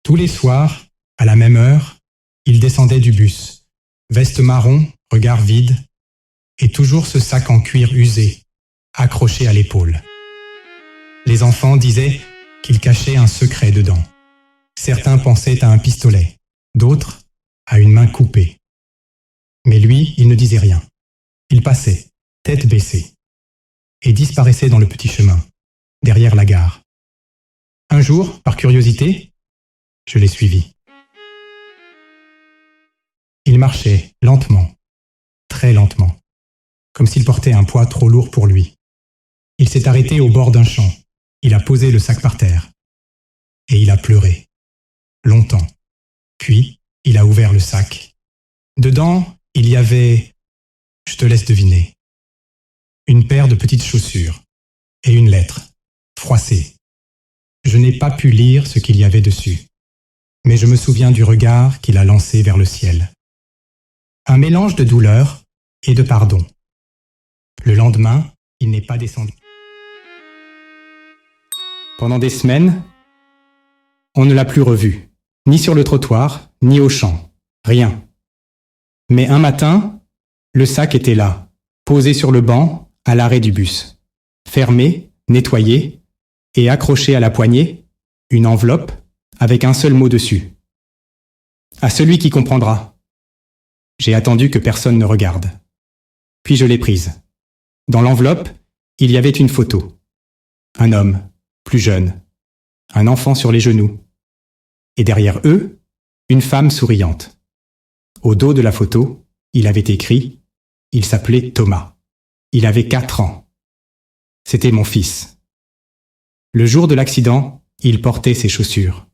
Tous les soirs, à la même heure, il descendait du bus, veste marron, regard vide, et toujours ce sac en cuir usé, accroché à l'épaule. Les enfants disaient qu'il cachait un secret dedans. Certains pensaient à un pistolet, d'autres à une main coupée. Mais lui, il ne disait rien. Il passait, tête baissée, et disparaissait dans le petit chemin, derrière la gare. Un jour, par curiosité, je l'ai suivi. Il marchait lentement, très lentement, comme s'il portait un poids trop lourd pour lui. Il s'est arrêté au bord d'un champ. Il a posé le sac par terre. Et il a pleuré. Longtemps. Puis, il a ouvert le sac. Dedans, il y avait, je te laisse deviner, une paire de petites chaussures et une lettre, froissée. Je n'ai pas pu lire ce qu'il y avait dessus, mais je me souviens du regard qu'il a lancé vers le ciel. Un mélange de douleur et de pardon. Le lendemain, il n'est pas descendu. Pendant des semaines, on ne l'a plus revu, ni sur le trottoir, ni au champ, rien. Mais un matin, le sac était là, posé sur le banc, à l'arrêt du bus, fermé, nettoyé, et accroché à la poignée, une enveloppe avec un seul mot dessus. À celui qui comprendra. J'ai attendu que personne ne regarde. Puis je l'ai prise. Dans l'enveloppe, il y avait une photo. Un homme, plus jeune, un enfant sur les genoux. Et derrière eux, une femme souriante. Au dos de la photo, il avait écrit « Il s'appelait Thomas. Il avait 4 ans. C'était mon fils. » Le jour de l'accident, il portait ses chaussures,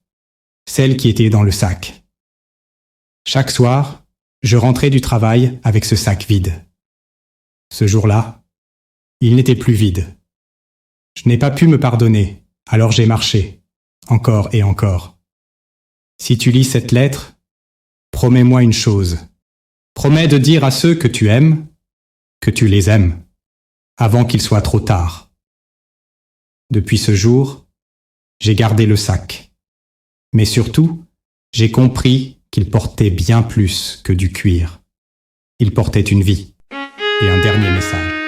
celles qui étaient dans le sac. Chaque soir, je rentrais du travail avec ce sac vide. Ce jour-là, il n'était plus vide. Je n'ai pas pu me pardonner, alors j'ai marché, encore et encore. Si tu lis cette lettre, promets-moi une chose. Promets de dire à ceux que tu aimes, que tu les aimes, avant qu'il soit trop tard. Depuis ce jour, j'ai gardé le sac. Mais surtout, j'ai compris qu'il portait bien plus que du cuir. Il portait une vie et un dernier message.